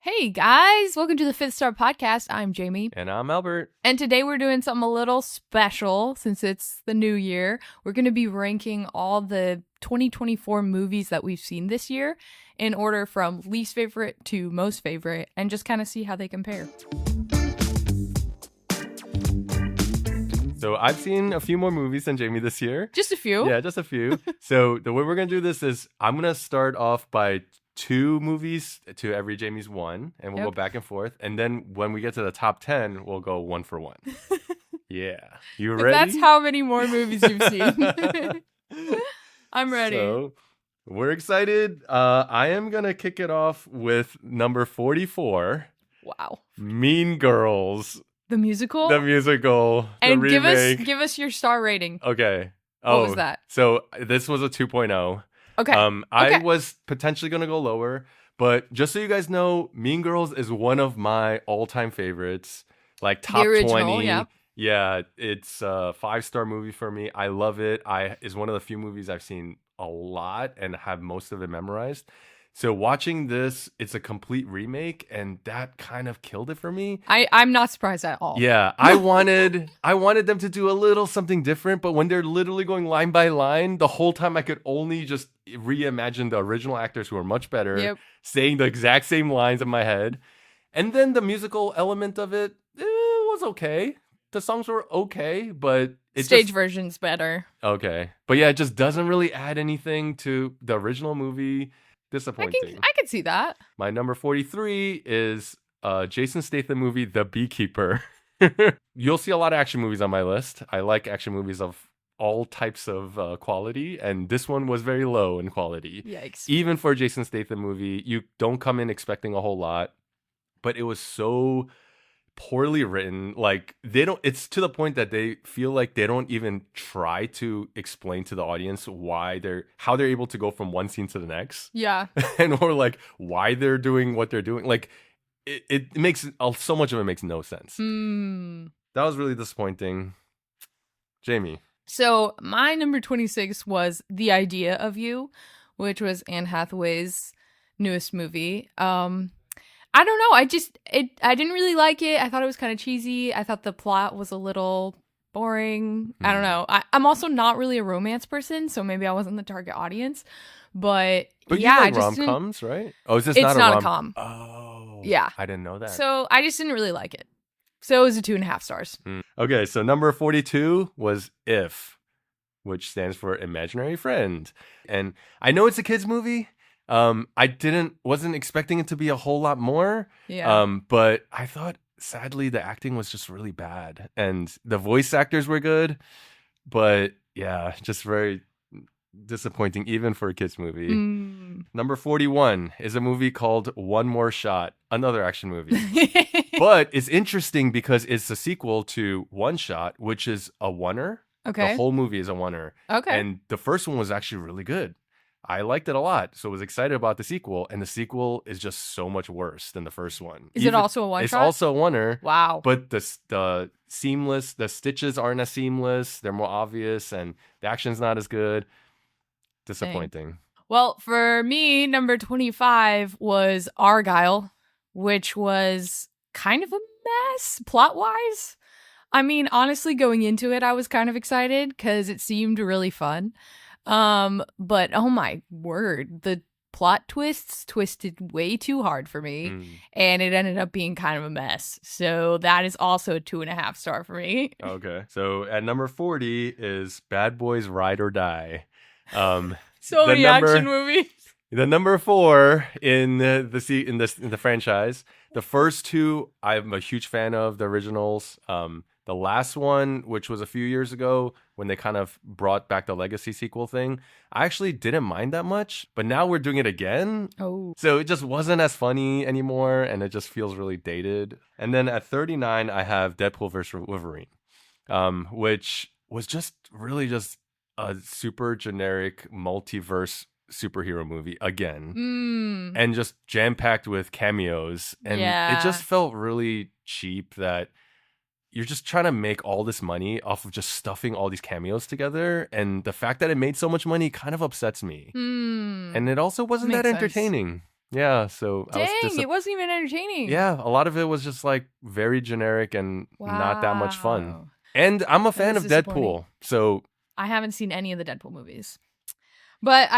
Hey guys, welcome to the Fifth Star Podcast. I'm Jamie. And I'm Albert. And today we're doing something a little special since it's the new year. We're going to be ranking all the 2024 movies that we've seen this year in order from least favorite to most favorite and just kind of see how they compare. So I've seen a few more movies than Jamie this year. Just a few. Yeah, just a few. So the way we're going to do this is I'm going to start off by 2 movies to every Jamie's 1, and we'll go back and forth. And then when we get to the top 10, we'll go 1 for 1. Yeah. You ready? That's how many more movies you've seen. I'm ready. So we're excited. I am going to kick it off with number 44. Wow. Mean Girls. The musical? The musical. And the remake. give us your star rating. Okay. What was that? So this was a 2.0. Okay. I was potentially going to go lower, but just so you guys know, Mean Girls is one of my all-time favorites. Like top the original, 20. Yeah. Yeah, it's a 5-star movie for me. I love it. It's one of the few movies I've seen a lot and have most of it memorized. So watching this, it's a complete remake, and that kind of killed it for me. I'm not surprised at all. Yeah, I wanted them to do a little something different, but when they're literally going line by line, the whole time I could only just reimagine the original actors who are much better, saying the exact same lines in my head. And then the musical element of it was okay. The songs were okay, but stage version's better. Okay. But yeah, it just doesn't really add anything to the original movie. Disappointing. I can see that. My number 43 is Jason Statham movie, The Beekeeper. You'll see a lot of action movies on my list. I like action movies of all types of quality, and this one was very low in quality. Yikes. Even for a Jason Statham movie, you don't come in expecting a whole lot, but it was so poorly written. Like it's to the point that they feel like they don't even try to explain to the audience how they're able to go from one scene to the next. Yeah. or like why they're doing what they're doing. Like it makes so much of it makes no sense. That was really disappointing. Jamie. So my number 26 was The Idea of You, which was Anne Hathaway's newest movie. I don't know. I didn't really like it. I thought it was kind of cheesy. I thought the plot was a little boring. I don't know. I'm also not really a romance person, so maybe I wasn't the target audience. But yeah, you like rom-coms, right? Oh, is this it's not a com? Oh, yeah. I didn't know that. So I just didn't really like it. So it was a 2.5 stars. Okay, so number 42 was If, which stands for Imaginary Friend, and I know it's a kids movie. I wasn't expecting it to be a whole lot more. Yeah. But I thought, sadly, the acting was just really bad. And the voice actors were good. But yeah, just very disappointing, even for a kids movie. Number 41 is a movie called One More Shot, another action movie. But it's interesting because it's a sequel to One Shot, which is a oneer. Okay. The whole movie is a oneer. Okay. And the first one was actually really good. I liked it a lot, so I was excited about the sequel, and the sequel is just so much worse than the first one. Is it also a one-shot? It's also a oneer. Wow. But the stitches aren't as seamless, they're more obvious, and the action's not as good. Disappointing. Dang. Well, for me, number 25 was Argylle, which was kind of a mess plot-wise. I mean, honestly, going into it, I was kind of excited because it seemed really fun. But oh my word, the plot twists twisted way too hard for me, and it ended up being kind of a mess. So that is also a 2.5 star for me. Okay. So at number 40 is Bad Boys Ride or Die. So many action movies. The number 4 in the franchise. The first 2, I'm a huge fan of the originals. The last one, which was a few years ago when they kind of brought back the Legacy sequel thing, I actually didn't mind that much. But now we're doing it again. Oh. So it just wasn't as funny anymore, and it just feels really dated. And then at 39, I have Deadpool vs. Wolverine, which was just really just a super generic multiverse superhero movie again. And just jam-packed with cameos. And it just felt really cheap that you're just trying to make all this money off of just stuffing all these cameos together. And the fact that it made so much money kind of upsets me. And it also wasn't that entertaining. Yeah, so I was Dang, it wasn't even entertaining. yeah, a lot of it was just like very generic and not that much fun. Wow. And I'm a That fan is of disappointing. Deadpool, so I haven't seen any of the Deadpool movies. But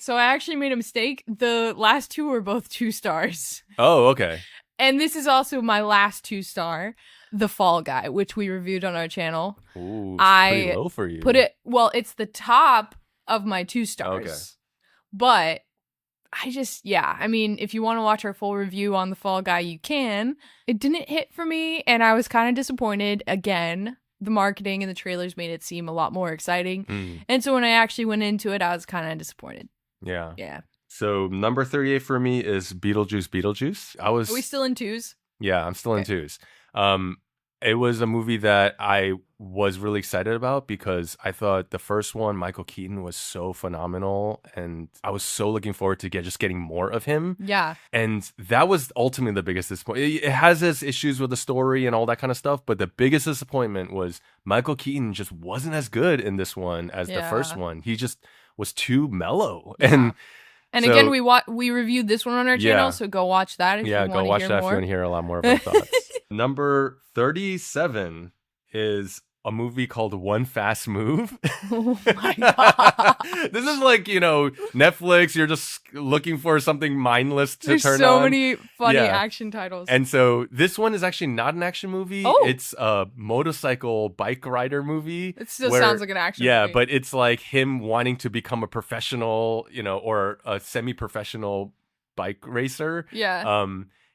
so I actually made a mistake. The last two were both 2 stars. oh, okay. And this is also my last 2-star, The Fall Guy, which we reviewed on our channel. Ooh, it's I pretty low for you. It's the top of my 2 stars. Okay. But I mean, if you want to watch our full review on The Fall Guy, you can. It didn't hit for me, and I was kind of disappointed. Again, the marketing and the trailers made it seem a lot more exciting. And so when I actually went into it, I was kind of disappointed. Yeah. Yeah. So number 38 for me is Beetlejuice. Are we still in 2s? Yeah, I'm still in Okay. 2s. It was a movie that I was really excited about because I thought the first one, Michael Keaton, was so phenomenal, and I was so looking forward to getting more of him. Yeah. And that was ultimately the biggest disappointment. It has its issues with the story and all that kind of stuff, but the biggest disappointment was Michael Keaton just wasn't as good in this one as the first Yeah. one. He just was too mellow. Yeah. And so- again, we reviewed this one on our channel, Yeah. so go watch that if you want to go watch hear that if you more. want to hear a lot more of our thoughts. Number 37 is a movie called One Fast Move. Oh my god. This is like, Netflix, you're just looking for something mindless to There's turn so on. many funny Yeah. action titles. And so this one is actually not an action movie. Oh. It's a motorcycle bike rider movie. It still where- sounds like an action Yeah, movie. but it's like him wanting to become a professional, or a semi-professional bike racer. Yeah.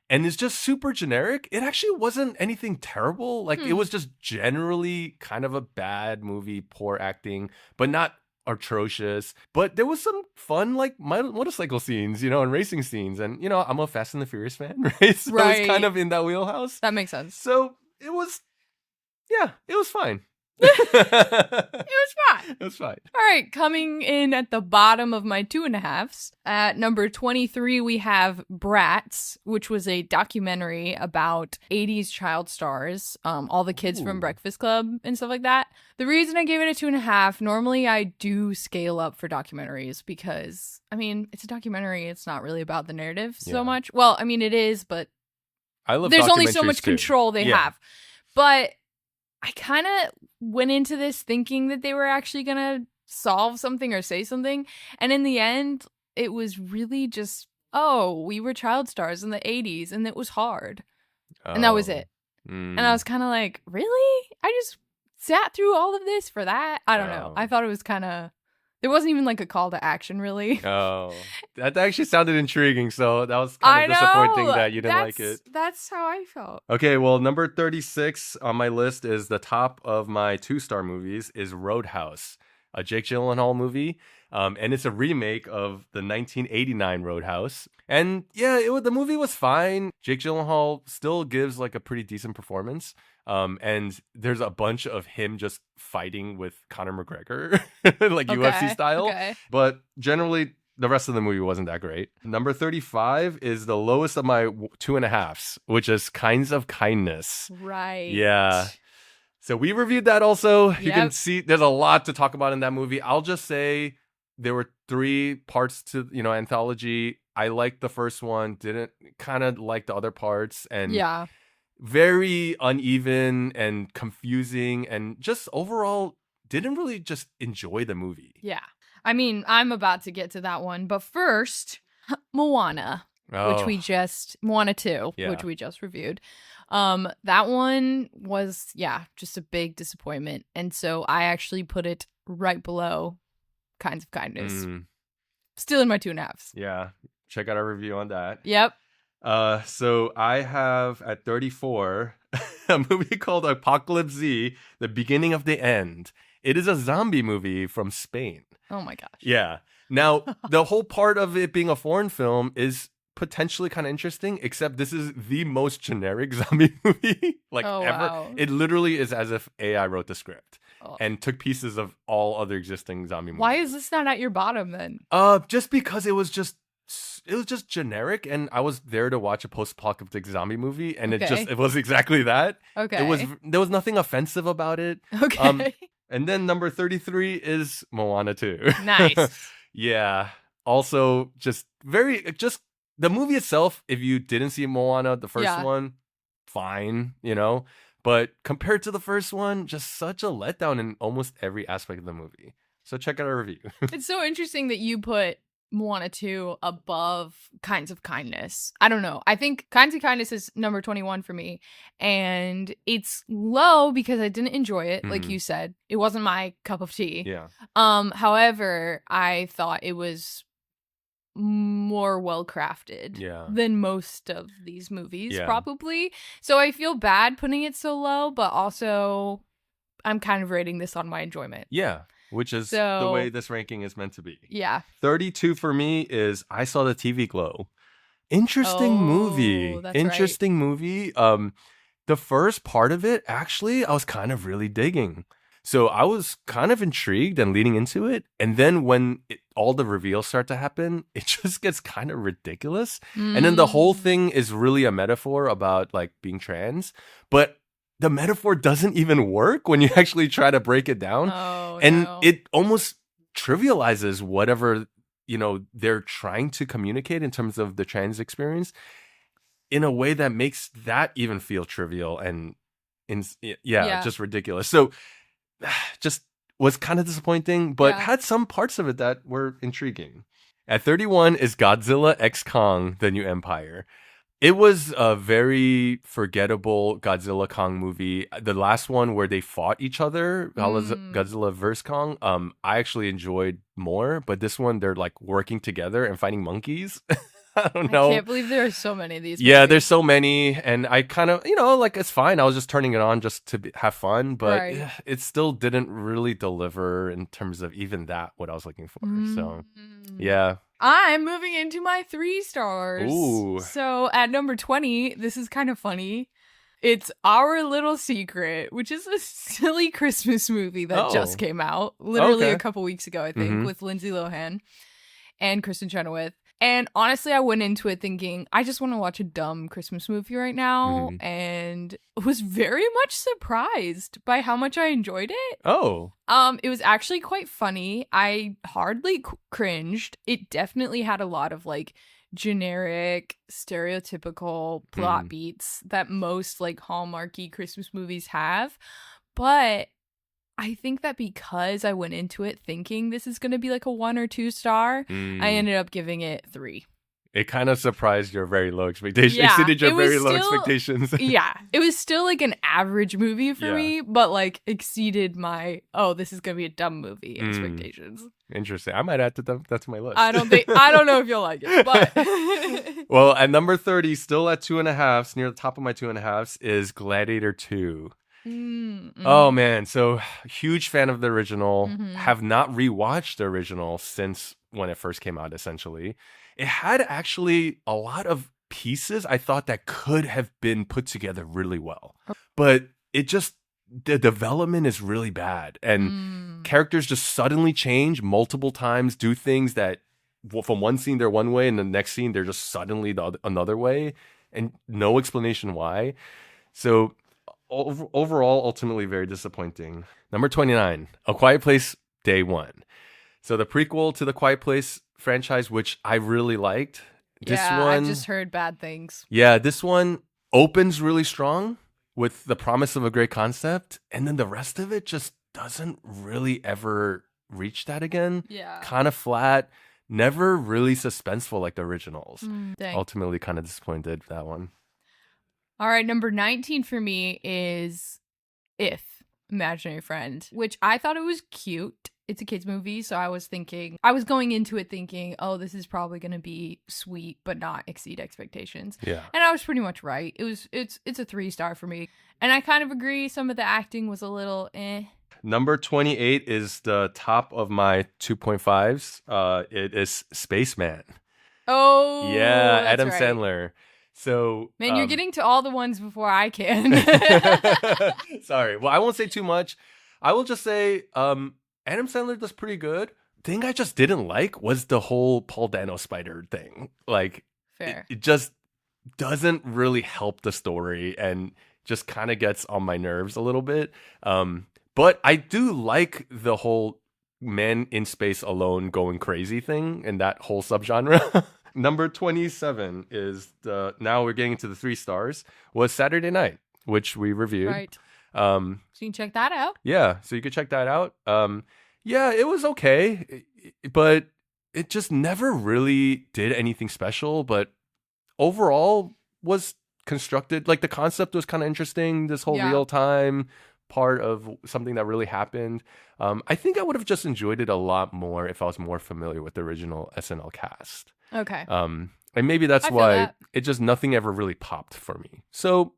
And it's just super generic. It actually wasn't anything terrible. Like it was just generally kind of a bad movie, poor acting, but not atrocious. But there was some fun like motorcycle scenes, and racing scenes. And I'm a Fast and the Furious fan, right? So Right. it's kind of in that wheelhouse. That makes sense. So it was fine. It was fine. It was fine. All right, coming in at the bottom of my 2.5s. At number 23, we have Bratz, which was a documentary about 80s child stars, all the kids from Ooh. Breakfast Club and stuff like that. The reason I gave it a 2.5, normally I do scale up for documentaries because, I mean, it's a documentary. It's not really about the narrative so Yeah. much. Well, I mean, it is, but I love there's only so documentaries much too. control they Yeah. have. But I kind of went into this thinking that they were actually going to solve something or say something. And in the end, it was really just, we were child stars in the 80s and it was hard. And that was it. And I was kind of like, really? I just sat through all of this for that? I don't know. Oh. I thought it was kind of, there wasn't even like a call to action, really. Oh, that actually sounded intriguing. So that was kind of disappointing that you didn't like it. That's how I felt. Okay, well, number 36 on my list is the top of my 2-star movies is Roadhouse, a Jake Gyllenhaal movie. And it's a remake of the 1989 Roadhouse. And yeah, the movie was fine. Jake Gyllenhaal still gives like a pretty decent performance. And there's a bunch of him just fighting with Conor McGregor, like UFC style. Okay. But generally, the rest of the movie wasn't that great. Number 35 is the lowest of my 2.5s, which is Kinds of Kindness. Right. Yeah. So we reviewed that also. You can Yep. see there's a lot to talk about in that movie. I'll just say there were 3 parts to, anthology. I liked the first one, didn't kind of like the other parts, and Yeah. very uneven and confusing, and just overall didn't really just enjoy the movie. Yeah. I mean, I'm about to get to that one, but first, Moana, Oh, Moana 2, Yeah. which we just reviewed. That one was, just a big disappointment. And so I actually put it right below Kinds of Kindness. Still in my 2.5s. Yeah. Check out our review on that. Yep. So I have at 34 a movie called Apocalypse Z, The Beginning of the End. It is a zombie movie from Spain. Oh my gosh. Yeah. Now, the whole part of it being a foreign film is potentially kind of interesting, except this is the most generic zombie movie Oh, ever. wow. It literally is as if AI wrote the script Oh. and took pieces of all other existing zombie movies. Why is this not at your bottom then? Just because it was just generic, and I was there to watch a post-apocalyptic zombie movie, and Okay. it was exactly that. Okay. There was nothing offensive about it. Okay. And then number 33 is Moana 2. Nice. Yeah. Also, just the movie itself, if you didn't see Moana, the first Yeah. one, fine, but compared to the first one, just such a letdown in almost every aspect of the movie. So check out our review. It's so interesting that you put Moana 2 above Kinds of Kindness. I don't know. I think Kinds of Kindness is number 21 for me. And it's low because I didn't enjoy it, like Mhm. you said. It wasn't my cup of tea. Yeah. However, I thought it was more well crafted Yeah. than most of these movies, Yeah. probably. So I feel bad putting it so low, but also I'm kind of rating this on my enjoyment. Yeah. Which is the So- way this ranking is meant to be. Yeah. 32 for me is I Saw the TV Glow. Interesting movie. Oh, that's right. Interesting movie. The first part of it, actually, I was kind of really digging. So I was kind of intrigued and leading into it. And then when all the reveals start to happen, it just gets kind of ridiculous. And then the whole Mm. thing is really a metaphor about like being trans. But the metaphor doesn't even work when you actually try to break it down. Oh, And no. it almost trivializes whatever they're trying to communicate in terms of the trans experience in a way that makes that even feel trivial and Yeah. just ridiculous. So just was kind of disappointing, but Yeah. had some parts of it that were intriguing. At 31 is Godzilla x Kong: The New Empire. It was a very forgettable Godzilla Kong movie. The last one where they fought each other, Godzilla vs Kong, I actually enjoyed more. But this one, they're like working together and fighting monkeys. I don't know. I can't believe there are so many of these. Yeah, movies. there's so many, and I kind of, like it's fine. I was just turning it on just to have fun, but Right. it still didn't really deliver in terms of even that what I was looking for. So Mm. yeah, I'm moving into my 3 stars. Ooh. So at number 20, this is kind of funny. It's Our Little Secret, which is a silly Christmas movie that just Oh. came out literally Okay. a couple weeks ago, I think, Mhm. with Lindsay Lohan and Kristen Chenoweth. And honestly, I went into it thinking, I just want to watch a dumb Christmas movie right now. Mhm. And was very much surprised by how much I enjoyed it. oh, It was actually quite funny. I hardly cringed. It definitely had a lot of like generic, stereotypical plot beats that most like Hallmarky Christmas movies have. But I think that because I went into it thinking this is going to be like a 1 or 2 star, I ended up giving it 3. It kind of surprised your very low expectations. Yeah, Exceeded your it was very low still- expectations. Yeah, it was still like an average movie for Yeah. me, but like exceeded my, oh, this is going to be a dumb movie Mm. expectations. Interesting. I might add that to my list. I don't know if you'll like it, but Well, at number 30, still at 2.5, near the top of my 2.5s, is Gladiator 2. Oh man, so huge fan of the original. Mhm. Have not rewatched the original since when it first came out, essentially. It had actually a lot of pieces I thought that could have been put together really well. But the development is really bad. And characters just suddenly change multiple times, do things that from one scene they're one way and the next scene they're just suddenly another way, and no explanation why. So overall, ultimately very disappointing. Number 29, A Quiet Place Day One. So the prequel to the Quiet Place franchise, which I really liked. This yeah, one, I've just heard bad things. yeah, this one opens really strong with the promise of a great concept, and then the rest of it just doesn't really ever reach that again. Yeah. Kind of flat, never really suspenseful like the originals. Dang. Ultimately, kind of disappointed with that one. All right, number 19 for me is If, Imaginary Friend, which I thought it was cute. It's a kids movie, so I was going into it thinking, oh, this is probably going to be sweet but not exceed expectations. Yeah. And I was pretty much right. It's a 3-star for me. And I kind of agree, some of the acting was a little eh. Number 28 is the top of my 2.5s. It is Spaceman. Oh, Yeah, that's Adam right. Sandler. So Man, you're getting to all the ones before I can. Sorry. Well, I won't say too much. I will just say Adam Sandler does pretty good. Thing I just didn't like was the whole Paul Dano spider thing. Like, Fair. it just doesn't really help the story and just kind of gets on my nerves a little bit. But I do like the whole men in space alone going crazy thing and that whole subgenre. Number 27 is now we're getting into the 3 stars, was Saturday Night, which we reviewed. Right. Um, So you can check that out. yeah, so you could check that out. Yeah, it was okay, but it just never really did anything special, but overall was constructed, like the concept was kind of interesting, this whole Yeah. real time part of something that really happened. I think I would have just enjoyed it a lot more if I was more familiar with the original SNL cast. Okay. And maybe that's I feel why that. it just nothing ever really popped for me. So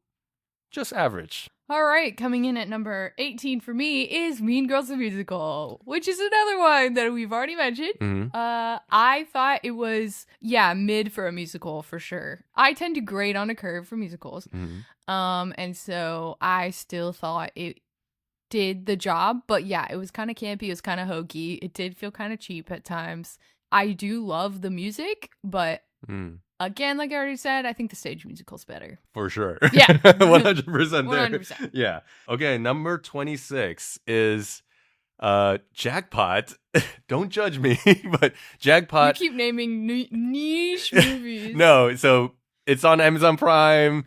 just average. All right, coming in at number 18 for me is Mean Girls the Musical, which is another one that we've already mentioned. Mhm. I thought it was, mid for a musical for sure. I tend to grade on a curve for musicals. Mhm. And so I still thought it did the job, but yeah, it was kind of campy, it was kind of hokey. It did feel kind of cheap at times. I do love the music, but Mm. again, like I already said, I think the stage musical's better. For sure. Yeah. 100% there. 100%. Yeah. Okay, number 26 is Jackpot. Don't judge me, but Jackpot. You keep naming niche movies. No, so it's on Amazon Prime,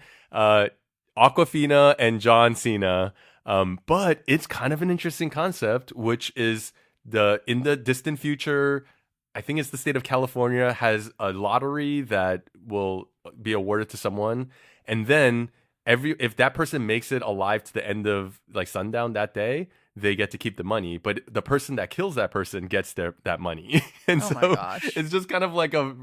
Aquafina and John Cena. But it's kind of an interesting concept, which is in the distant future, I think it's the state of California has a lottery that will be awarded to someone, and then if that person makes it alive to the end of like sundown that day, they get to keep the money. But the person that kills that person gets that money. And Oh so my gosh. it's just kind of like a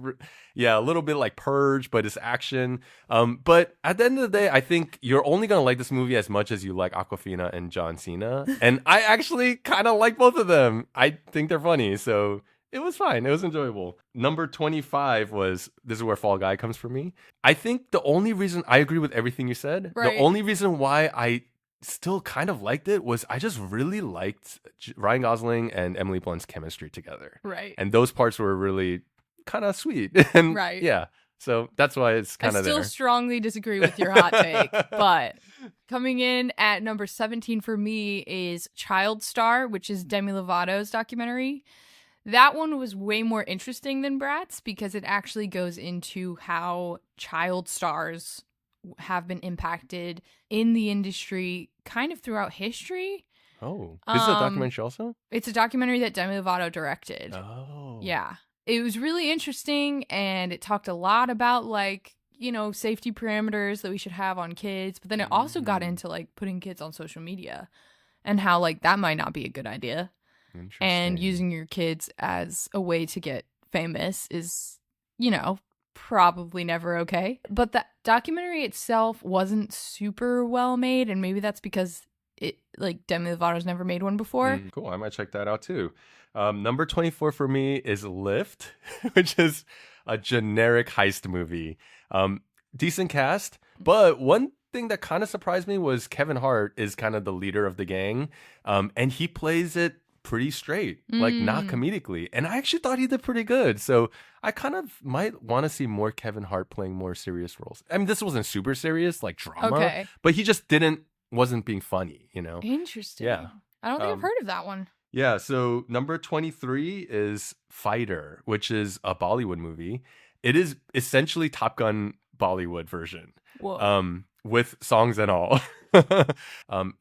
little bit like Purge, but it's action. But at the end of the day, I think you're only gonna like this movie as much as you like Aquafina and John Cena, and I actually kind of like both of them. I think they're funny, so. It was fine. It was enjoyable. Number 25 this is where Fall Guy comes for me. I think the only reason, I agree with everything you said. Right. The only reason why I still kind of liked it was I just really liked Ryan Gosling and Emily Blunt's chemistry together. Right. And those parts were really kind of sweet. And Right. yeah. So that's why it's I kind of still there. strongly disagree with your hot take, but coming in at number 17 for me is Child Star, which is Demi Lovato's documentary. That one was way more interesting than Bratz because it actually goes into how child stars have been impacted in the industry kind of throughout history. Oh. Is it a documentary also? It's a documentary that Demi Lovato directed. Oh. Yeah. It was really interesting, and it talked a lot about, like, safety parameters that we should have on kids, but then it also got into, like, putting kids on social media and how, like, that might not be a good idea. And using your kids as a way to get famous is, probably never okay. But the documentary itself wasn't super well made, and maybe that's because Demi Lovato's never made one before. Cool. I might check that out too. Number 24 for me is Lift, which is a generic heist movie. Decent cast, but one thing that kind of surprised me was Kevin Hart is kind of the leader of the gang, and he plays it pretty straight, like not comedically. And I actually thought he did pretty good. So I kind of might want to see more Kevin Hart playing more serious roles. I mean, this wasn't super serious, like drama, but he just wasn't being funny, Interesting. Yeah. I don't think I've heard of that one. Yeah. So number 23 is Fighter, which is a Bollywood movie. It is essentially Top Gun Bollywood version. Whoa. With songs and all.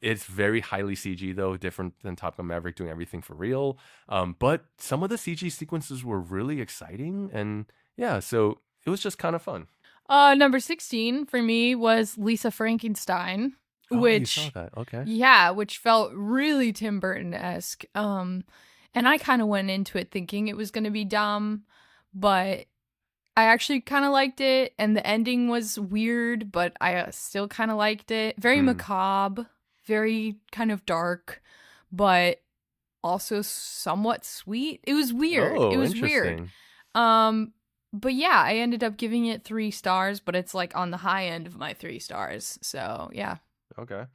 It's very highly CG though, different than Top Gun Maverick doing everything for real. But some of the CG sequences were really exciting, and yeah, so it was just kind of fun. Number 16 for me was Lisa Frankenstein, which you saw that. Okay. Yeah, which felt really Tim Burton-esque. And I kind of went into it thinking it was going to be dumb, but I actually kind of liked it, and the ending was weird, but I still kind of liked it. Very macabre, very kind of dark, but also somewhat sweet. It was weird. Oh, it was interesting. weird. But yeah, I ended up giving it 3 stars, but it's like on the high end of my 3 stars. So yeah. Okay.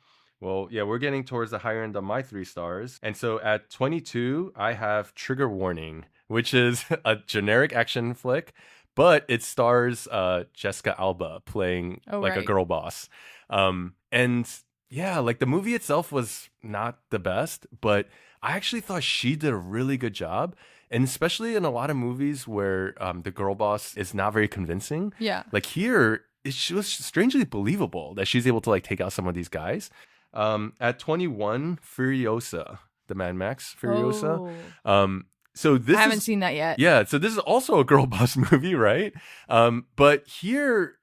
Well, yeah, we're getting towards the higher end of my 3 stars. And so at 22, I have Trigger Warning, which is a generic action flick, but it stars Jessica Alba playing a girl boss. And yeah, like the movie itself was not the best, but I actually thought she did a really good job. And especially in a lot of movies where the girl boss is not very convincing. Yeah. Like here, she was strangely believable that she's able to like take out some of these guys. At 21, Furiosa, the Mad Max Furiosa. Oh. So this I haven't seen that yet. Yeah, so this is also a girl boss movie, right? But here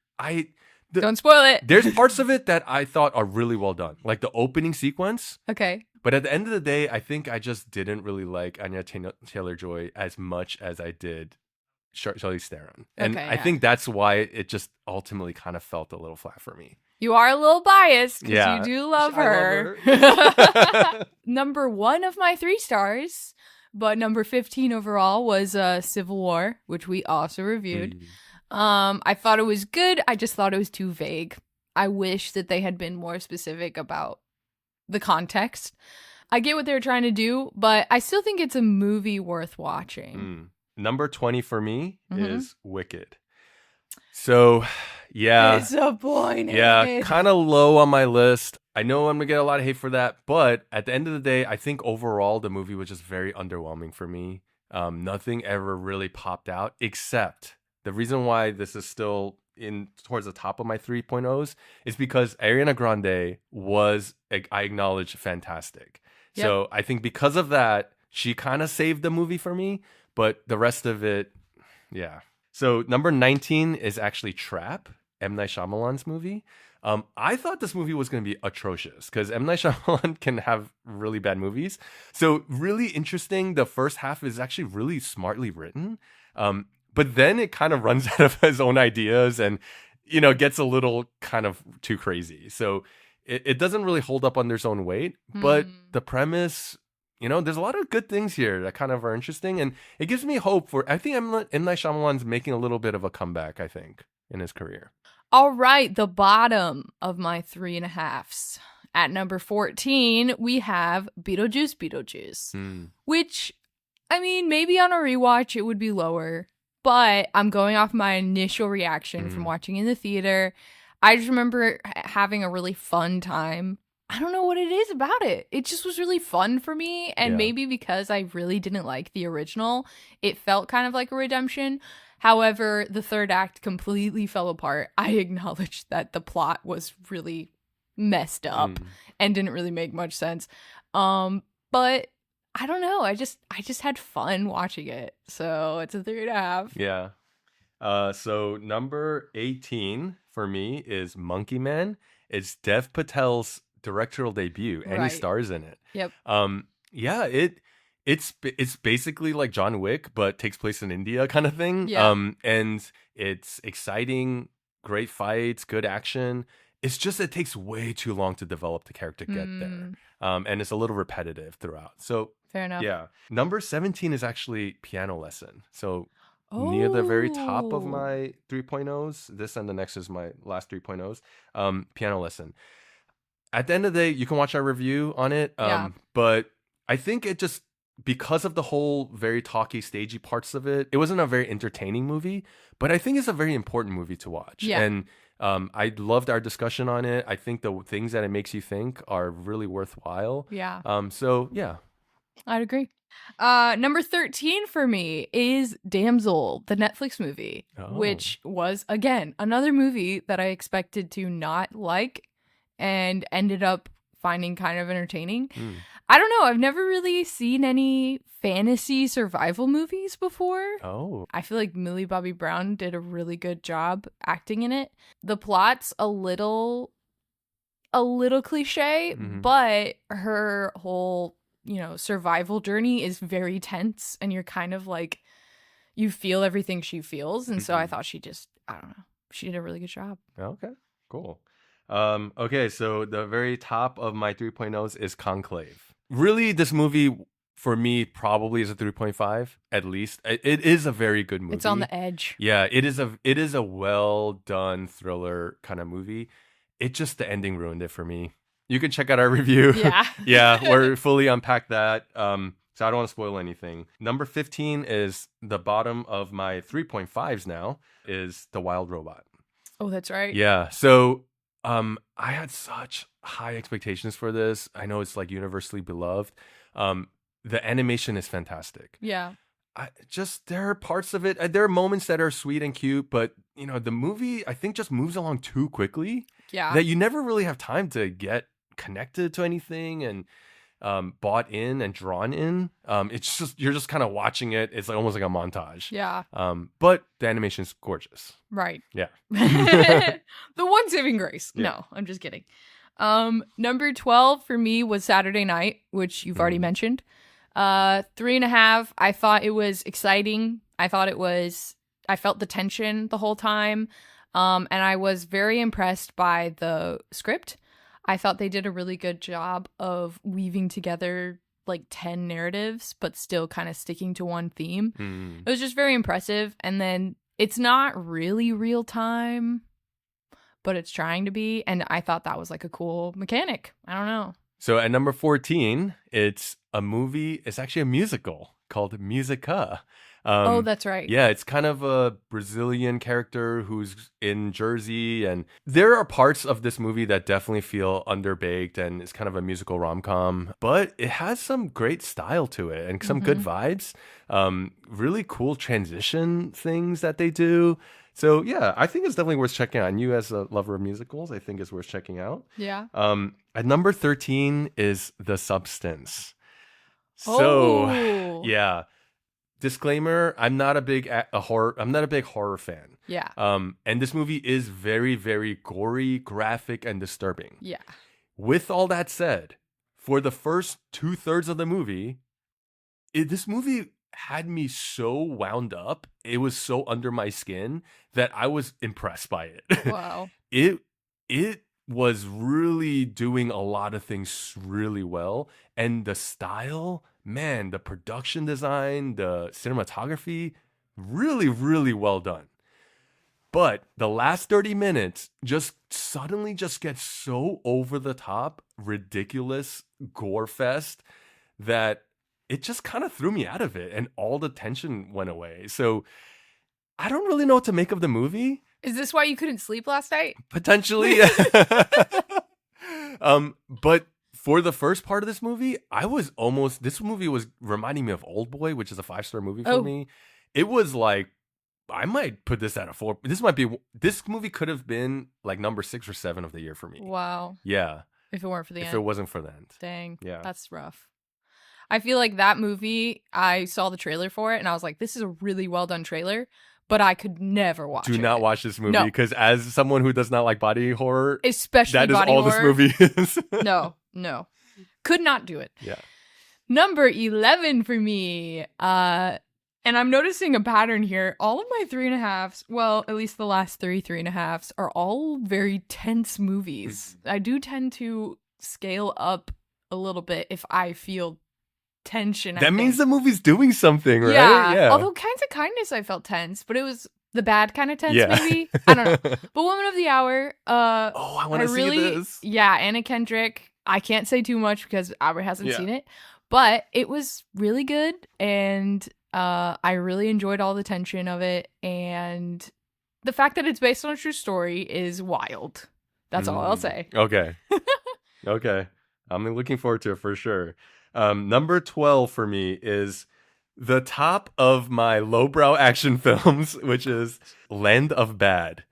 Don't spoil it. there's parts of it that I thought are really well done, like the opening sequence. Okay. But at the end of the day, I think I just didn't really like Anya Taylor-Joy as much as I did Charlize Theron, and Okay, I yeah. think that's why it just ultimately kind of felt a little flat for me. You are a little biased because Yeah. you do love I her. love her. Number 1 of my 3 stars, but number 15 overall was Civil War, which we also reviewed. I thought it was good. I just thought it was too vague. I wish that they had been more specific about the context. I get what they were trying to do, but I still think it's a movie worth watching. Number 20 for me Mhm. is Wicked. So, yeah. Disappointed. Yeah, kind of low on my list. I know I'm going to get a lot of hate for that, but at the end of the day, I think overall the movie was just very underwhelming for me. Nothing ever really popped out, except the reason why this is still in towards the top of my 3.0s is because Ariana Grande was, I acknowledge, fantastic. Yep. So I think because of that, she kind of saved the movie for me, but the rest of it, yeah. So number 19 is actually Trap, M. Night Shyamalan's movie. I thought this movie was going to be atrocious because M. Night Shyamalan can have really bad movies. So really interesting. The first half is actually really smartly written. But then it kind of runs out of his own ideas and, gets a little kind of too crazy. So it doesn't really hold up under its own weight. But the premise, there's a lot of good things here that kind of are interesting. And it gives me hope I think M. Night Shyamalan's making a little bit of a comeback, I think, in his career. All right, the bottom of my 3.5s. At number 14, we have Beetlejuice, which, I mean, maybe on a rewatch it would be lower, but I'm going off my initial reaction from watching in the theater. I just remember having a really fun time. I don't know what it is about it. It just was really fun for me, and maybe because I really didn't like the original, it felt kind of like a redemption. However, the third act completely fell apart. I acknowledge that the plot was really messed up and didn't really make much sense. But I don't know. I just had fun watching it. So it's a 3.5. Yeah. So number 18 for me is Monkey Man. It's Dev Patel's directorial debut, and he stars in it. Yep. Yeah, it's basically like John Wick, but takes place in India kind of thing. Yeah. And it's exciting, great fights, good action. It's just it takes way too long to develop the character to get there. And it's a little repetitive throughout. So fair enough. yeah. Number 17 is actually Piano Lesson. So near the very top of my 3.0s, this and the next is my last 3.0s, Piano Lesson. At the end of the day, you can watch our review on it. But I think it just, because of the whole very talky, stagey parts of it, it wasn't a very entertaining movie, but I think it's a very important movie to watch. Yeah. And I loved our discussion on it. I think the things that it makes you think are really worthwhile. Yeah. So yeah. I'd agree. Number 13 for me is Damsel, the Netflix movie, which was, again, another movie that I expected to not like and ended up finding kind of entertaining. I don't know. I've never really seen any fantasy survival movies before. I feel like Millie Bobby Brown did a really good job acting in it. The plot's a little cliche, but her whole, survival journey is very tense, and you're kind of like, you feel everything she feels. And so I thought she did a really good job. Okay, cool. Okay, so the very top of my 3.0s is Conclave. Really, this movie for me probably is a 3.5 at least. It is a very good movie. It's on the edge. Yeah, it is a well done thriller kind of movie. It just, the ending ruined it for me. You can check out our review. Yeah. Yeah, we're fully unpacked that. So I don't want to spoil anything. Number 15 is the bottom of my 3.5s now, is The Wild Robot. Oh, that's right. Yeah. So I had such high expectations for this. I know it's like universally beloved. The animation is fantastic. Yeah. there are parts of it. There are moments that are sweet and cute, but the movie I think just moves along too quickly Yeah. that you never really have time to get connected to anything and bought in and drawn in. It's just you're just kind of watching it. It's like almost like a montage. Yeah. But the animation's gorgeous. Right. Yeah. The one saving grace. Yeah. No, I'm just kidding. Number 12 for me was Saturday Night, which you've already mentioned. 3.5. I thought it was exciting. I felt the tension the whole time. And I was very impressed by the script. I thought they did a really good job of weaving together like 10 narratives, but still kind of sticking to one theme. It was just very impressive. And then it's not really real time, but it's trying to be. And I thought that was like a cool mechanic. I don't know. So at number 14, it's a movie. It's actually a musical called Musica. Oh, that's right. Yeah, it's kind of a Brazilian character who's in Jersey. And there are parts of this movie that definitely feel underbaked and it's kind of a musical rom-com. But it has some great style to it and some good vibes. Really cool transition things that they do. So yeah, I think it's definitely worth checking out. And you as a lover of musicals, I think it's worth checking out. Yeah. At number 13 is The Substance. So yeah. Disclaimer, I'm not a big horror fan. Yeah. And this movie is very, very gory, graphic, and disturbing. Yeah. With all that said, for the first 2/3 of the movie, this movie had me so wound up. It was so under my skin that I was impressed by it. Wow. It was really doing a lot of things really well. And the style, man, the production design, the cinematography, really, really well done. But the last 30 minutes just suddenly just gets so over the top, ridiculous gore fest that it just kind of threw me out of it and all the tension went away. So I don't really know what to make of the movie. Is this why you couldn't sleep last night? Potentially. But for the first part of this movie, this movie was reminding me of Oldboy, which is a 5-star movie for me. It was like, I might put this at a 4. This movie could have been like number 6 or 7 of the year for me. Wow. Yeah. If it weren't for the end. If it wasn't for the end. Dang. Yeah. That's rough. I feel like that movie, I saw the trailer for it and I was like, this is a really well done trailer, but I could never watch it. Do not watch this movie because as someone who does not like body horror, especially that is body all horror, this movie is. No. Could not do it. Yeah. Number 11 for me. And I'm noticing a pattern here. All of my 3.5s, well, at least the last 3.5s, are all very tense movies. I do tend to scale up a little bit if I feel tension. That means the movie's doing something, right? Yeah. Although Kinds of Kindness I felt tense, but it was the bad kind of tense, maybe. I don't know. But Woman of the Hour, I want to see this. Yeah, Anna Kendrick. I can't say too much because Albert hasn't seen it. But it was really good and I really enjoyed all the tension of it, and the fact that it's based on a true story is wild. That's all I'll say. Okay. Okay. I'm looking forward to it for sure. Number 12 for me is the top of my lowbrow action films, which is Land of Bad.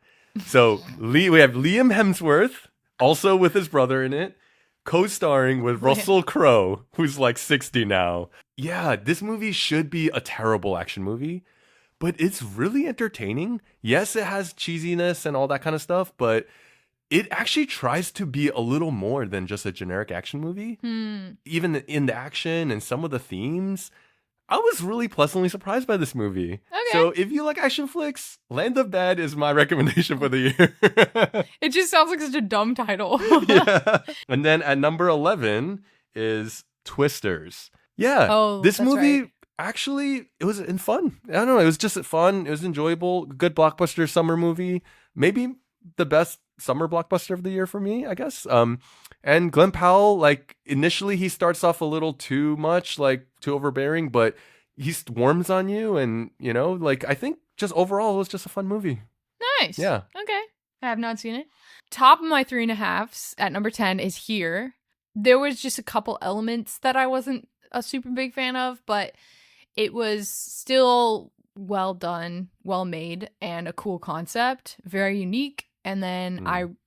So we have Liam Hemsworth, also with his brother in it, co-starring with Russell Crowe, who's like 60 now. Yeah, this movie should be a terrible action movie, but it's really entertaining. Yes, it has cheesiness and all that kind of stuff, but it actually tries to be a little more than just a generic action movie. Even in the action and some of the themes, I was really pleasantly surprised by this movie. Okay. So if you like action flicks, Land of Bad is my recommendation for the year. It just sounds like such a dumb title. Yeah. And then at number 11 is Twisters. Yeah. This movie, actually, it was fun. I don't know. It was just fun. It was enjoyable. Good blockbuster summer movie. Maybe the best summer blockbuster of the year for me, I guess. And Glenn Powell, like initially he starts off a little too much, like too overbearing, but he warms on you, and like I think just overall it was just a fun movie. Nice. Yeah. Okay. I have not seen it. Top of my 3.5s at number 10 is Here. There was just a couple elements that I wasn't a super big fan of, but it was still well done, well made, and a cool concept, very unique. And then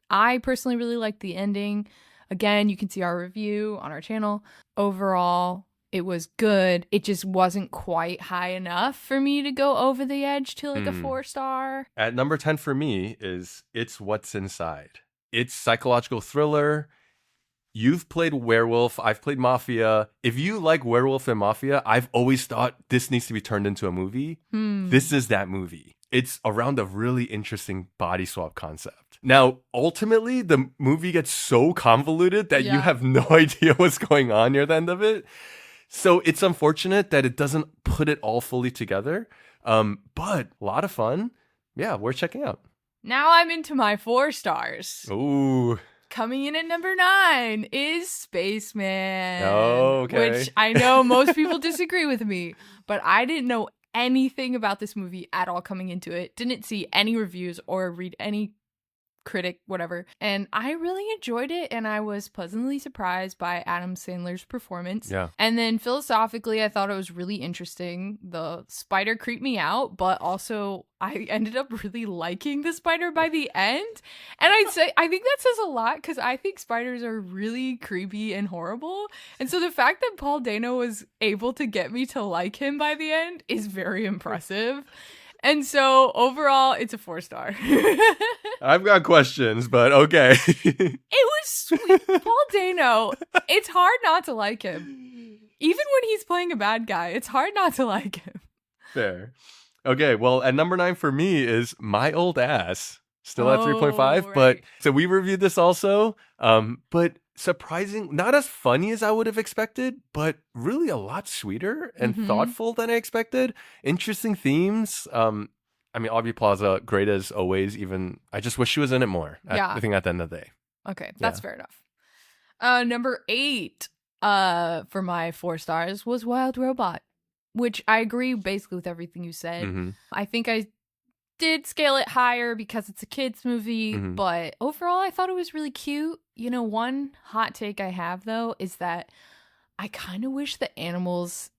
I personally really liked the ending. Again, you can see our review on our channel. Overall, it was good. It just wasn't quite high enough for me to go over the edge to like a 4-star. At number 10 for me is It's What's Inside. It's psychological thriller. You've played Werewolf. I've played Mafia. If you like Werewolf and Mafia, I've always thought this needs to be turned into a movie. This is that movie. It's around a really interesting body swap concept. Now, ultimately, the movie gets so convoluted that you have no idea what's going on near the end of it. So it's unfortunate that it doesn't put it all fully together. But a lot of fun. Yeah, worth checking out. Now I'm into my 4 stars. Ooh. Coming in at number 9 is Spaceman. Oh, okay. Which I know most people disagree with me, but I didn't know anything about this movie at all coming into it. Didn't see any reviews or read any critic, whatever. And I really enjoyed it, and I was pleasantly surprised by Adam Sandler's performance. Yeah. And then philosophically, I thought it was really interesting. The spider creeped me out, but also I ended up really liking the spider by the end. And I think that says a lot because I think spiders are really creepy and horrible. And so the fact that Paul Dano was able to get me to like him by the end is very impressive. And so overall, it's a 4-star. I've got questions, but okay. It was sweet. Paul Dano, it's hard not to like him. Even when he's playing a bad guy, it's hard not to like him. Fair. Okay, well, at number 9 for me is My Old Ass. Still at 3.5, right. but so we reviewed this also. But surprising, not as funny as I would have expected, but really a lot sweeter and thoughtful than I expected. Interesting themes. I mean, Aubrey Plaza, great as always. Even I just wish she was in it more. I think at the end of the day. Okay, that's fair enough. Number 8 for my 4 stars was Wild Robot, which I agree basically with everything you said. I think I did scale it higher because it's a kids movie, but overall I thought it was really cute. You know, one hot take I have though is that I kind of wish the animals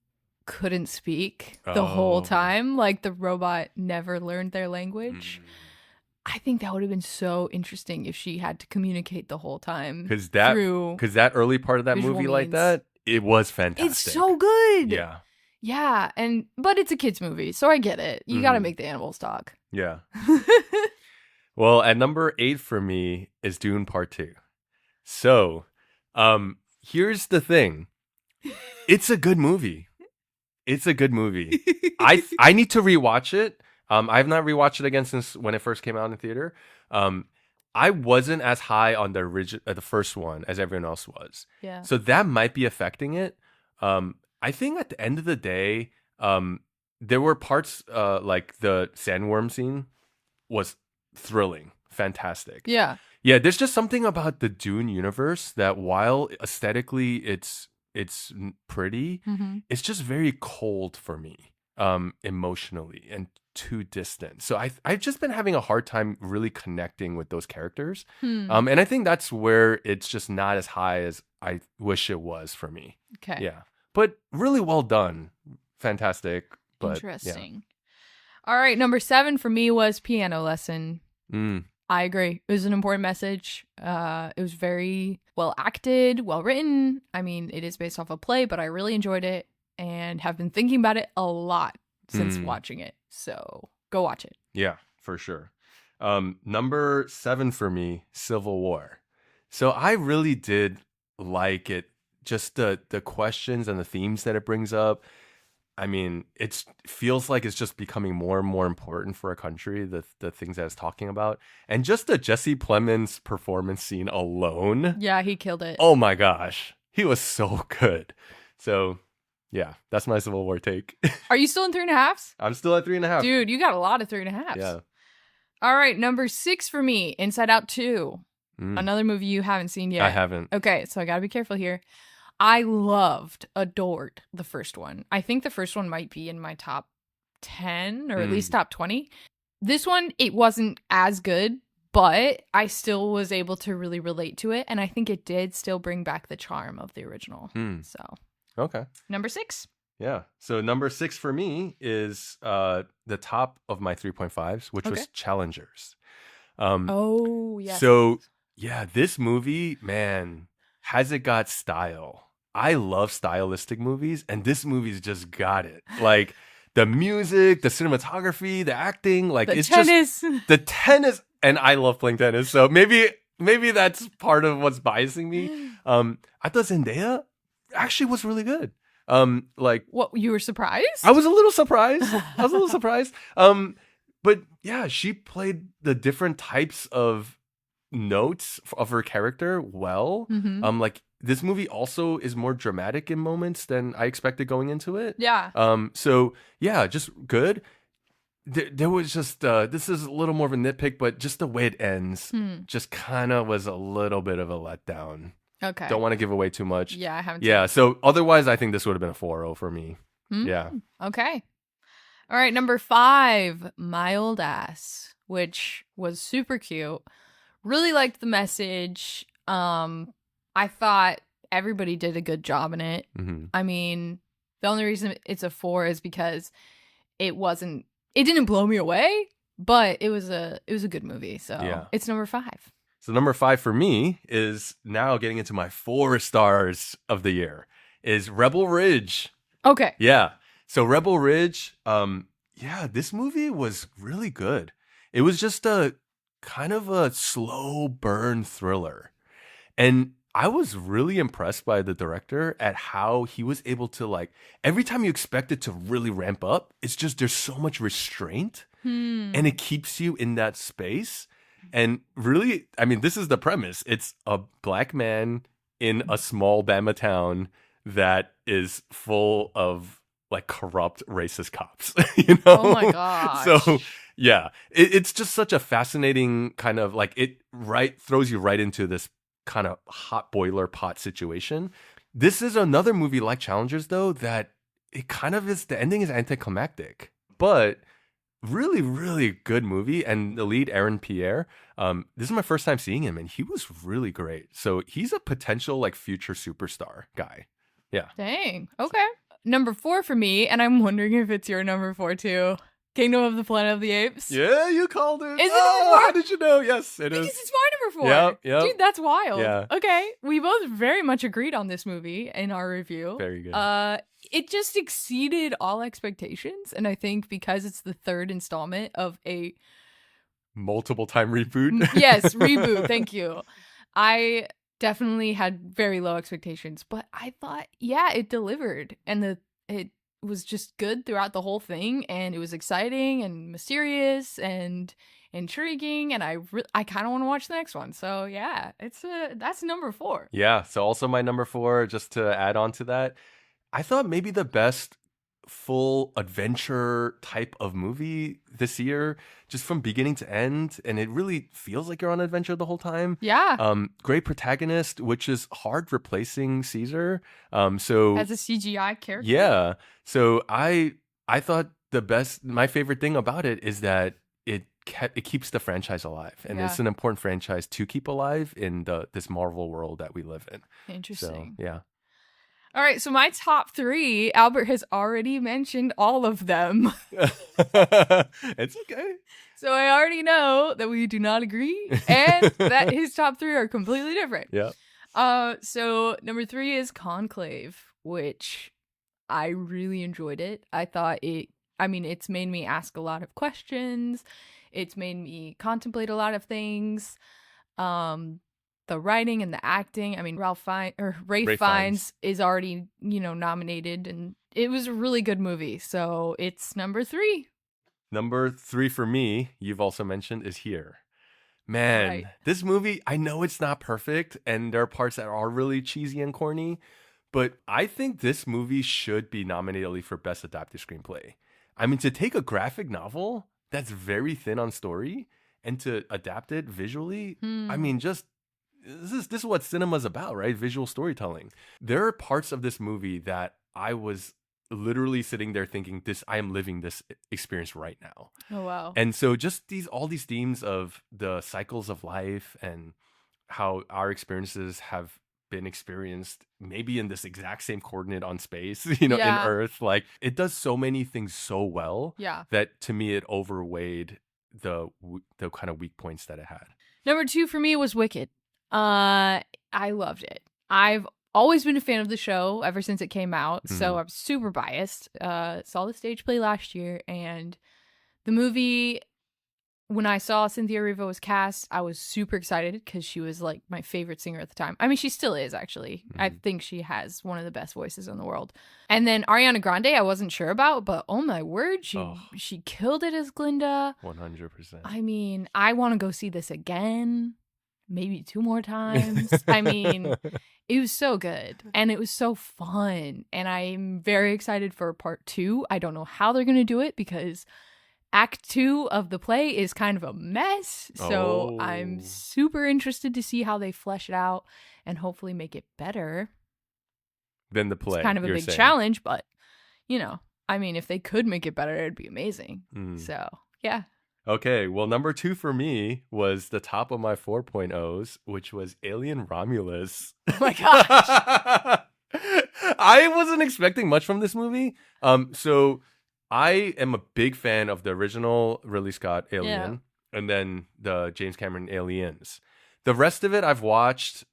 couldn't speak the whole time, like the robot never learned their language. I think that would have been so interesting if she had to communicate the whole time. Because that early part of that movie like that, it was fantastic. It's so good. Yeah. Yeah, but it's a kids movie, so I get it. You got to make the animals talk. Yeah. Well, at number 8 for me is Dune Part 2. So, here's the thing. It's a good movie. It's a good movie. I need to rewatch it. I have not rewatched it again since when it first came out in theater. I wasn't as high on the first one as everyone else was. Yeah. So that might be affecting it. I think at the end of the day, there were parts like the sandworm scene was thrilling, fantastic. Yeah. Yeah, there's just something about the Dune universe that while aesthetically it's pretty, it's just very cold for me emotionally and too distant. So I've just been having a hard time really connecting with those characters. And I think that's where it's just not as high as I wish it was for me. Okay. Yeah. But really well done. Fantastic. But, interesting. Yeah. All right. Number 7 for me was Piano Lesson. I agree. It was an important message. It was very well acted, well written. I mean, it is based off a play, but I really enjoyed it and have been thinking about it a lot since watching it. So go watch it. Yeah, for sure. Number 7 for me, Civil War. So I really did like it. Just the questions and the themes that it brings up. I mean, it feels like it's just becoming more and more important for a country, the things that it's talking about. And just the Jesse Plemons performance scene alone. Yeah, he killed it. Oh my gosh. He was so good. So, yeah, that's my Civil War take. Are you still in 3.5s? I'm still at 3.5. Dude, you got a lot of 3.5s. Yeah. All right, number 6 for me, Inside Out 2. Another movie you haven't seen yet. I haven't. Okay, so I gotta be careful here. I adored the first one. I think the first one might be in my top 10 or at least top 20. This one, it wasn't as good, but I still was able to really relate to it. And I think it did still bring back the charm of the original. So, okay. Number 6. Yeah. So number 6 for me is the top of my 3.5s, which Okay. was Challengers. Um, Oh, yes. So yeah, this movie, man, has it got style? I love stylistic movies, and this movie's just got it. Like the music, the cinematography, the acting, like The it's tennis. just the tennis, and I love playing tennis. So maybe that's part of what's biasing me. I thought Zendaya actually was really good. Like What, you were surprised? I was a little surprised. But yeah, she played the different types of notes of her character well. Mhm. Like this movie also is more dramatic in moments than I expected going into it. Yeah. So yeah, just good. There was just this is a little more of a nitpick, but just the way it ends just kind of was a little bit of a letdown. Okay. Don't want to give away too much. Yeah, I haven't. Yeah, so otherwise I think this would have been a 4.0 for me. Yeah. Okay. All right, number 5, My Old Ass, which was super cute. Really liked the message. I thought everybody did a good job in it. Mm-hmm. I mean, the only reason it's a 4 is because it didn't blow me away, but it was a good movie. So Yeah. it's number 5. So number 5 for me is now getting into my 4 stars of the year is Rebel Ridge. Okay. Yeah. So Rebel Ridge, yeah, this movie was really good. It was just a kind of a slow burn thriller. And I was really impressed by the director at how he was able to, like, every time you expect it to really ramp up, it's just there's so much restraint and it keeps you in that space. And really, I mean, this is the premise. It's a black man in a small Bama town that is full of like corrupt racist cops, you know? Oh my gosh. So yeah, it's just such a fascinating kind of like throws you right into this kind of hot boiler pot situation. This is another movie like Challengers though, that it kind of is, the ending is anticlimactic, but really, really good movie. And the lead, Aaron Pierre, this is my first time seeing him and he was really great. So he's a potential like future superstar guy. Yeah. Dang. Okay. Number 4 for me, and I'm wondering if it's your number 4 too. Kingdom of the Planet of the Apes. Yeah, you called it. Is it number 4? How did you know? Yes, it Because is. it's my number 4. Yep. Dude, that's wild. Yeah. Okay. We both very much agreed on this movie in our review. Very good. It just exceeded all expectations, and I think because it's the 3rd installment of a multiple time reboot. yes, reboot. Thank you. I definitely had very low expectations, but I thought, yeah, it delivered, and it was just good throughout the whole thing, and it was exciting and mysterious and intriguing, and I kind of want to watch the next one. So yeah, that's number 4. Yeah. So also my number 4, just to add on to that, I thought maybe the best full adventure type of movie this year, just from beginning to end, and it really feels like you're on an adventure the whole time. Yeah. Great protagonist, which is hard replacing Caesar. So As a CGI character. yeah. So I thought my favorite thing about it is that it keeps the franchise alive, and it's an important franchise to keep alive in this Marvel world that we live in. Interesting. So yeah. All right, so my top 3, Albert has already mentioned all of them. It's okay. So I already know that we do not agree and that his top 3 are completely different. Yeah. So number 3 is Conclave, which I really enjoyed it. I thought it's made me ask a lot of questions. It's made me contemplate a lot of things. The writing and the acting. I mean, Ralph Fiennes is already, nominated, and it was a really good movie. So it's number 3. Number 3 for me, you've also mentioned, is Here. Man, Right. This movie, I know it's not perfect, and there are parts that are really cheesy and corny, but I think this movie should be nominated at least for Best Adapted Screenplay. I mean, to take a graphic novel that's very thin on story and to adapt it visually, I mean, just this is what cinema's about, right? Visual storytelling. There are parts of this movie that I was literally sitting there thinking, I am living this experience right now. Oh wow. And so just all these themes of the cycles of life and how our experiences have been experienced maybe in this exact same coordinate on space, Yeah. in Earth. Like, it does so many things so well Yeah. that to me it overweighed the kind of weak points that it had. Number 2 for me was Wicked. I loved it. I've always been a fan of the show ever since it came out, so I'm super biased. Saw the stage play last year, and the movie, when I saw Cynthia Erivo was cast, I was super excited because she was like my favorite singer at the time. I mean, she still is, actually. I think she has one of the best voices in the world. And then Ariana Grande, I wasn't sure about, but oh my word, she killed it as Glinda. 100%. I mean, I want to go see this again, maybe 2 more times. I mean, it was so good and it was so fun. And I'm very excited for part 2. I don't know how they're going to do it because Act 2 of the play is kind of a mess. So I'm super interested to see how they flesh it out and hopefully make it better than the play. It's kind of a big challenge, but I mean, if they could make it better, it'd be amazing. So, yeah. Okay, well, number 2 for me was the top of my 4.0s, which was Alien Romulus. Oh my gosh. I wasn't expecting much from this movie. So I am a big fan of the original Ridley Scott Alien and then the James Cameron Aliens. The rest of it I've watched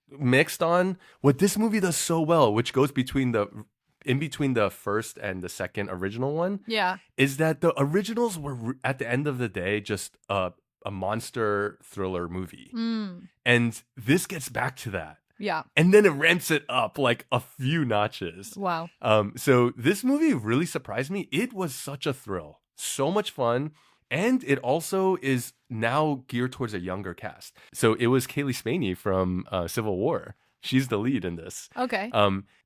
mixed on. What this movie does so well, which goes in between the first and the second original one, is that the originals were at the end of the day just a monster thriller movie. And this gets back to that. Yeah. And then it ramps it up like a few notches. Wow. So this movie really surprised me. It was such a thrill. So much fun. And it also is now geared towards a younger cast. So it was Kaylee Spaney from Civil War. She's the lead in this. Okay.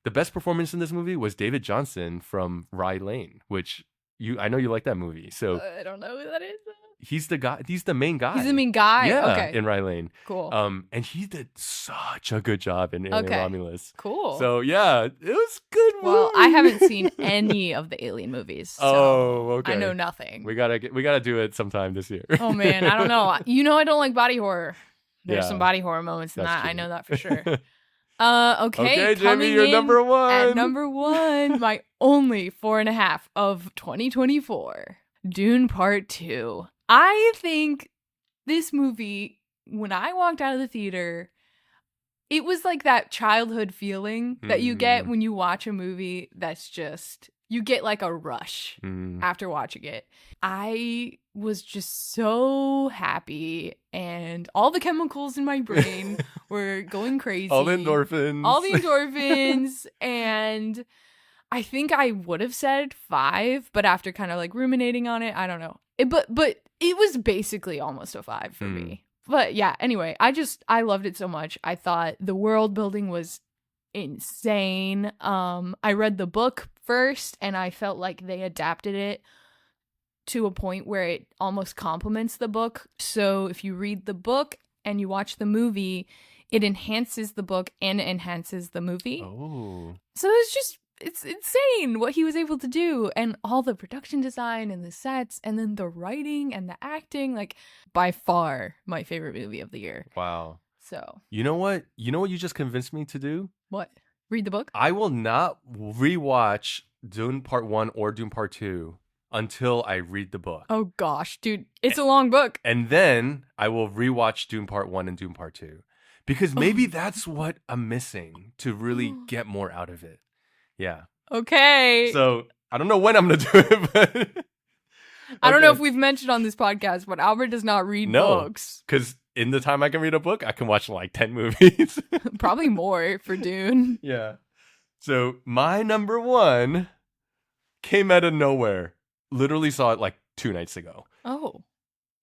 The best performance in this movie was David Johnson from Rye Lane, which I know you like that movie. So I don't know who that is. he's the guy. He's the main guy. He's the main guy? Yeah, Okay. in Rye Lane. Cool. And he did such a good job in Alien Romulus. Cool. So yeah, it was a good movie. Well, I haven't seen any of the Alien movies. So okay. I know nothing. We gotta do it sometime this year. Oh man, I don't know. I don't like body horror. There's Yeah. some body horror moments in That's that. I true. know that for sure. Okay, Jamie, coming you're in number 1. At number 1, my only 4.5 of 2024, Dune Part 2. I think this movie, when I walked out of the theater, it was like that childhood feeling that you get when you watch a movie that's just, you get like a rush after watching it. I was just so happy and all the chemicals in my brain were going crazy. All the endorphins. And I think I would have said 5, but after kind of like ruminating on it, I don't know. But it was basically almost a 5 for me. But yeah, anyway, I loved it so much. I thought the world building was insane. I read the book first and I felt like they adapted it to a point where it almost complements the book. So if you read the book and you watch the movie, it enhances the book and enhances the movie. Oh. So it's insane what he was able to do, and all the production design and the sets and then the writing and the acting, like by far my favorite movie of the year. Wow. So, You know what you just convinced me to do? what? Read the book? I will not rewatch Dune Part 1 or Dune Part 2 until I read the book. Oh gosh, dude, it's a long book. And then I will rewatch Dune Part 1 and Dune Part 2. Because maybe that's what I'm missing to really get more out of it. Yeah. Okay. So I don't know when I'm going to do it, but I don't know if we've mentioned on this podcast, but Albert does not read books. Because in the time I can read a book, I can watch like 10 movies. Probably more for Dune. Yeah. So my number 1 came out of nowhere. Literally saw it like 2 nights ago. Oh.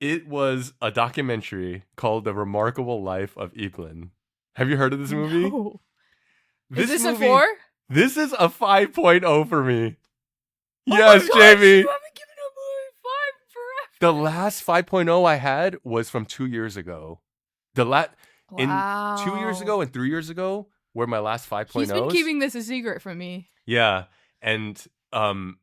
It was a documentary called The Remarkable Life of Evelyn. Have you heard of this movie? No. This Is this movie, a 4? This is a 5.0 for me. Oh Yes, my gosh, Jamie. You haven't given up my 5 forever. The last 5.0 I had was from 2 years ago. In 2 years ago and 3 years ago were my last 5.0s. He's been keeping this a secret from me. Yeah. And I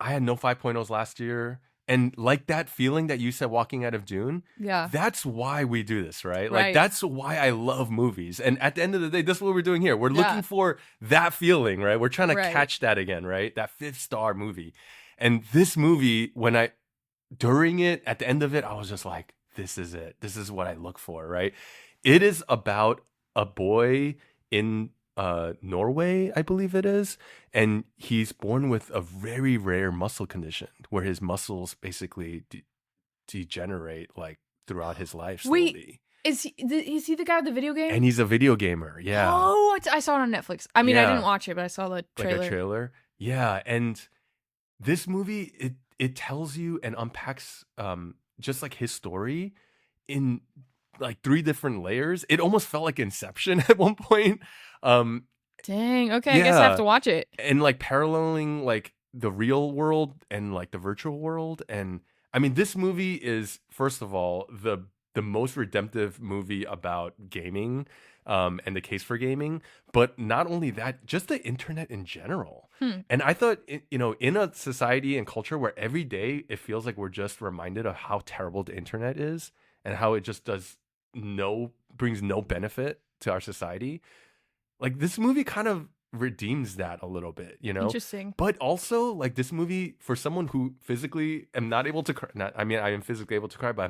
had no 5.0s last year. And like that feeling that you said walking out of Dune, Yeah. that's why we do this, right? Like Right. that's why I love movies. And at the end of the day, this is what we're doing here. We're Yeah. looking for that feeling, right? We're trying to Right. catch that again, right? That 5-star movie. And this movie, during it, at the end of it, I was just like, this is it. This is what I look for, right? It is about a boy in Norway, I believe it is, and he's born with a very rare muscle condition where his muscles basically degenerate like throughout his life Wait. slowly. Is he the guy with the video game? And he's a video gamer, yeah. Oh, I saw it on Netflix. I mean, I Yeah. didn't watch it, but I saw the trailer. Like a trailer, yeah. And this movie, it tells you and unpacks just like his story in like 3 different layers. It almost felt like Inception at one point. Dang. Okay, I guess I Yeah. have to watch it. And like paralleling like the real world and like the virtual world. And I mean, this movie is, first of all, the most redemptive movie about gaming and the case for gaming. But not only that, just the internet in general. And I thought, in a society and culture where every day it feels like we're just reminded of how terrible the internet is and how it just brings no benefit to our society. Like this movie kind of redeems that a little bit, Interesting. But also, like this movie, for someone who physically am not able to cry, I am physically able to cry, but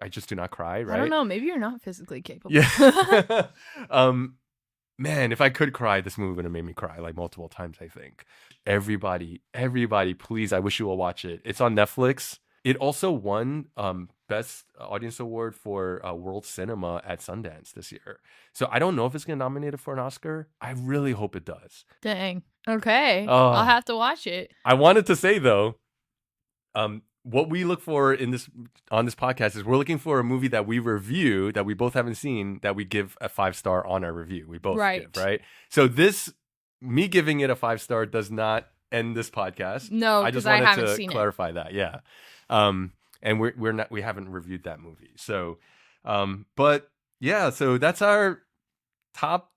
I just do not cry, right? I don't know. Maybe you're not physically capable. Yeah. Man, if I could cry, this movie would have made me cry like multiple times, I think. Everybody, please, I wish you will watch it. It's on Netflix. It also won Best Audience Award for World Cinema at Sundance this year. So I don't know if it's going to nominate it for an Oscar. I really hope it does. Dang. Okay. Oh. I'll have to watch it. I wanted to say, though, what we look for on this podcast is we're looking for a movie that we review that we both haven't seen that we give a 5-star on our review. We both Right. give, right? So me giving it a 5-star does not end this podcast. No, I just because I wanted haven't to seen clarify that. Yeah. And we haven't reviewed that movie. So, but yeah, so that's our top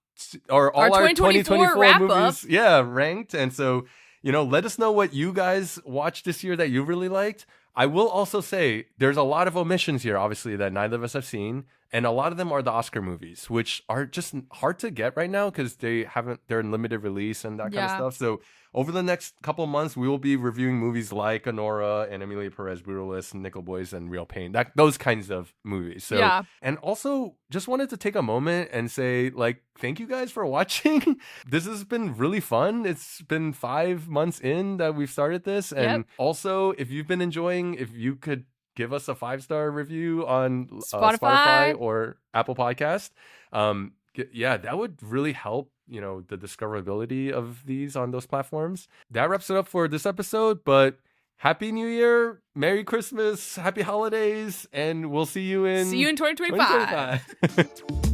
or all our 2024 wrap movies. up. Yeah, ranked. And so, let us know what you guys watched this year that you really liked. I will also say there's a lot of omissions here, obviously, that neither of us have seen. And a lot of them are the Oscar movies, which are just hard to get right now because they're in limited release and that kind of Yeah. stuff. So over the next couple of months, we will be reviewing movies like Anora and Emilia Perez, Brutalist, Nickel Boys, and Real Pain. Those kinds of movies. So, Yeah. And also just wanted to take a moment and say, like, thank you guys for watching. This has been really fun. It's been 5 months in that we've started this. And also, if you've been enjoying, if you could give us a 5-star review on Spotify or Apple Podcast. Yeah, that would really help, the discoverability of these on those platforms. That wraps it up for this episode, but Happy New Year, Merry Christmas, Happy Holidays, and we'll see you in 2025. 2025.